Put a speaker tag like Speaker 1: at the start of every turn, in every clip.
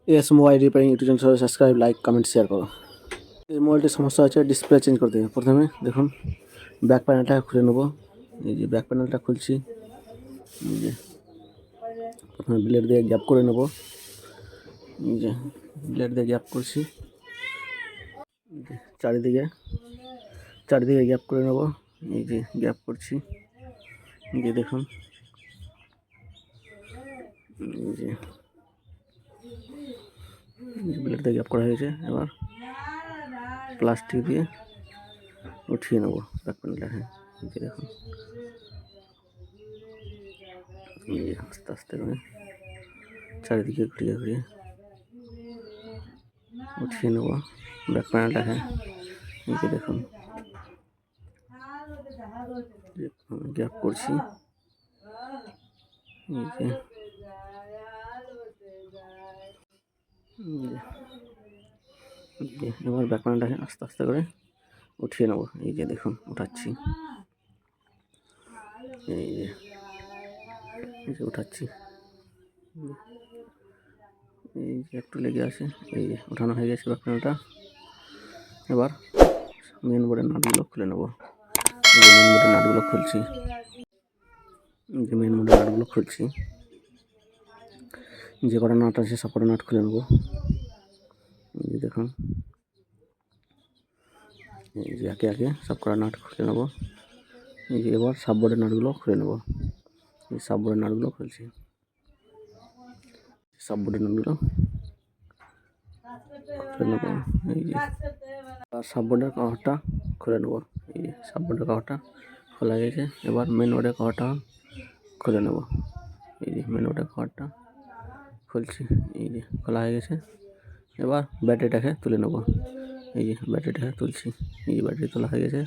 Speaker 1: S mobile repairing YouTube channel subscribe, like, comment, share করো। এই মোবাইলটির সমস্যা আছে, ডিসপ্লে চেঞ্জ করতে হবে। প্রথমে দেখুন ব্যাক প্যানেলটা খুলে নেব। এই যে ব্যাক প্যানেলটা খুলছি। এই যে প্রথমে ব্লেড দিয়ে গ্যাপ করে নেব। এই যে ব্লেড দিয়ে গ্যাপ করছি, চারিদিকে গ্যাপ করে নেব। এই যে গ্যাপ করছি, এই যে দেখুন, এই যে ব্লেড দিয়ে গ্যাপ করা হয়েছে। এবার প্লাস্টিক দিয়ে উঠিয়ে নেব ব্যাক প্যানেলটাকে। এই যে দেখুন, এই যে আস্তে আস্তে করে চারিদিকে ঘুরিয়ে উঠিয়ে নেব ব্যাক প্যানেলটাকে। এই যে দেখুন, গ্যাপ করছি। এবার ব্যাক প্যানেলটাকে আস্তে আস্তে করে উঠিয়ে নেব। এই যে দেখুন, উঠাচ্ছি। এই যে উঠাচ্ছি। এই যে একটু লেগে আছে। এই যে উঠানো হয়ে গেছে ব্যাক প্যানেলটা। এবার মেন বোর্ডের নাটগুলো খুলে নেব। এই যে মেন বোর্ডের নাটগুলো খুলছি। যে কটা নাট আছে সব কটা নাট খুলে নেব। এই যে দেখুন, এই যে একে একে সব কটা নাট খুলে নেব। এই যে এবার সাববোর্ডের নাটগুলো খুলে নেব। এই সাববোর্ডের নাটগুলো খুলছি। সাববোর্ডের নাটগুলো খুলে নেব। এই যে সাববোর্ডের কভারটা খুলে নেব। এই যে সাববোর্ডের কভারটা খোলা গেছে। এবার মেন বোর্ডের কভারটা খুলে নেব। এই যে মেন বোর্ডের কভারটা খুলছি। এই যে খোলা হয়ে গেছে। এবার ব্যাটারিটাকে তুলে নেব। এই যে ব্যাটারিটাকে তুলছি। এই যে ব্যাটারি তোলা হয়ে গেছে।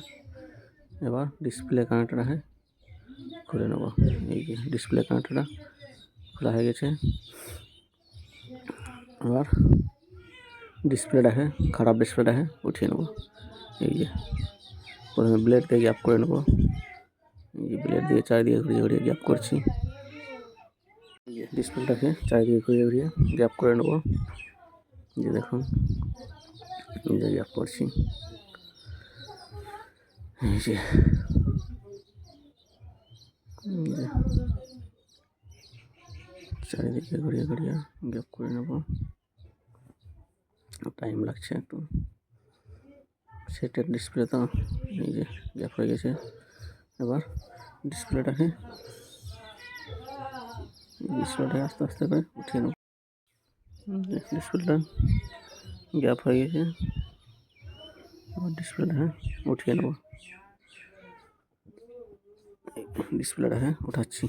Speaker 1: এবার ডিসপ্লে কানেক্টরটাকে খুলে নেব। এই যে ডিসপ্লে কানেক্টরটা খোলা হয়ে গেছে। এবার খারাপ ডিসপ্লেটাকে উঠিয়ে নেব। এই যে প্রথমে ব্লেড দিয়ে গ্যাপ করে নেব। এই যে ব্লেড দিয়ে চারিদিকে ঘুরিয়ে গ্যাপ করছি। এই যে ডিসপ্লেটাকে চারিদিকে ঘুরিয়ে গ্যাপ করে নেব। এই যে দেখুন, এই যে গ্যাপ করছি। এই যে চারিদিকে ঘুরিয়ে গ্যাপ করে নেব। টাইম লাগছে একটু। সেটের ডিসপ্লে তো এই যে গ্যাপ হয়ে গেছে। এবার ডিসপ্লেটাকে আস্তে আস্তে করে উঠিয়ে নেব। ডিসপ্লেটা গ্যাপ হয়ে গেছে। এবার ডিসপ্লেটাকে উঠিয়ে নেব। ডিসপ্লেটাকে উঠাচ্ছি।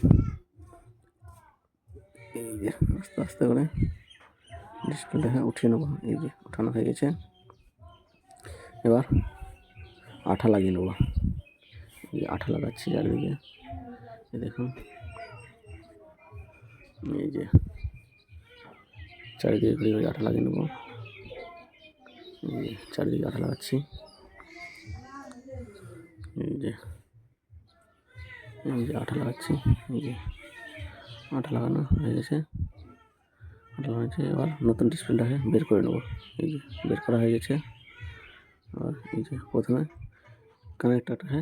Speaker 1: এই যে আস্তে আস্তে করে ডিসপ্লেটাকে উঠিয়ে নেব। এই যে উঠানো হয়ে গেছে। এবার আঠা লাগিয়ে নেব। এই আঠা লাগাচ্ছি চারিদিকে। দেখুন, এই যে চারিদিকে ঘুরিয়ে আঠা লাগিয়ে নেব। এই যে চারিদিকে আঠা লাগাচ্ছি। এই যে আঠা লাগাচ্ছি। এই যে আঠা লাগানো হয়ে গেছে। এবার নতুন ডিসপ্লেটাকে বের করে নেব। এই যে বের করা হয়ে গেছে। আর এই যে প্রথমে কানেক্টরটাকে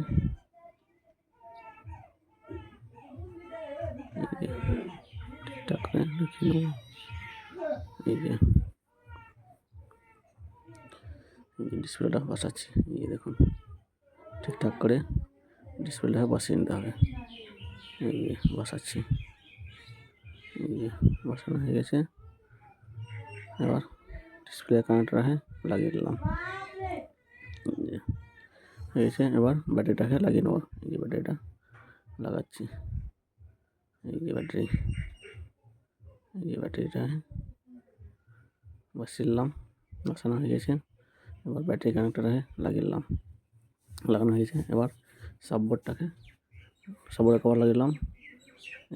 Speaker 1: ঠিকঠাক করে রেখে নেব। এই যে ডিসপ্লেটা বসাচ্ছি। এই যে দেখুন, ঠিকঠাক করে ডিসপ্লেটাকে বসিয়ে নিতে হবে। এই যে বসাচ্ছি। এই যে বসানো হয়ে গেছে। এবার ডিসপ্লে কানেক্টরটাকে লাগিয়ে দিলাম। এই যে হয়ে গেছে। এবার ব্যাটারিটাকে লাগিয়ে নেব। এই যে ব্যাটারিটা লাগাচ্ছি। এই যে ব্যাটারিটা বসানো হয়ে গেছে। এবার ব্যাটারি কানেক্টরটাকে লাগিয়ে দিলাম। লাগানো হয়েছে। এবার সাববোর্ডের কভার লাগিয়ে দিলাম।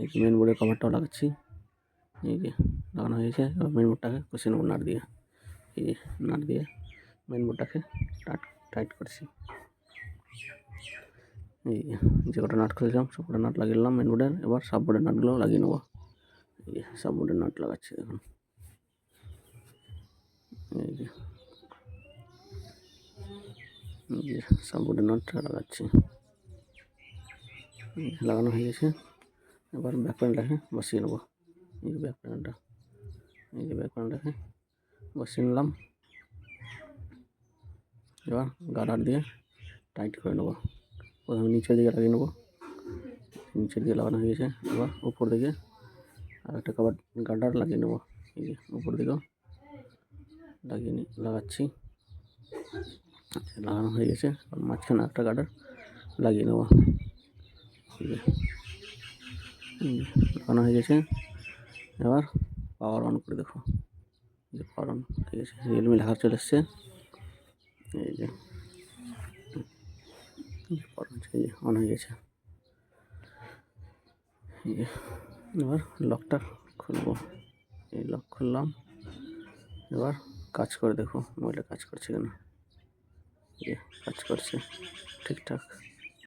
Speaker 1: এই যে মেন বোর্ডের কভারটাও লাগাচ্ছি। এই যে লাগানো হয়েছে। এবার মেন বোর্ডটাকে কষিয়ে নেব নাট দিয়ে। এই যে নাট দিয়ে মেন বোর্ডটাকে টাইট করছি। এই যে কটা নাট খুলেছিলাম সব কটা নাট লাগিয়ে নিলাম মেন বোর্ডের। এবার সাববোর্ডের নাটগুলো লাগিয়ে নেব। এই যে সাববোর্ডের নাট লাগাচ্ছি দেখুন। এই যে সাপোর্টের নটটা লাগাচ্ছি। লাগানো হয়ে গেছে। এবার ব্যাক প্যানেলটাকে বসিয়ে নেবো। এই যে ব্যাক প্যানেলটা, এই যে ব্যাক প্যানেলটাকে বসিয়ে নিলাম। এবার গার্ডার দিয়ে টাইট করে নেবো। প্রথমে নিচের দিকে লাগিয়ে নেবো, নিচের দিকে লাগানো হয়ে গেছে। এবার উপর দিকে আর একটা গার্ডার লাগিয়ে নেবো। এই যে উপর দিকেও লাগাচ্ছি। লাগানো হয়ে গেছে। মাঝখানে একটা গার্ডার লাগিয়ে নেবো। লাগানো হয়ে গেছে। এবার পাওয়ার অন করে দেখো, এই যে পাওয়ার অন হয়ে গেছে, রিয়েলমি লেখা চলে এসছে। এই যে অন হয়ে গেছে। এবার লকটা খুলবো। এই লক খুললাম। এবার কাজ করে দেখো মোবাইলটা কাজ করছে কিনা। কাজ করছে ঠিকঠাক।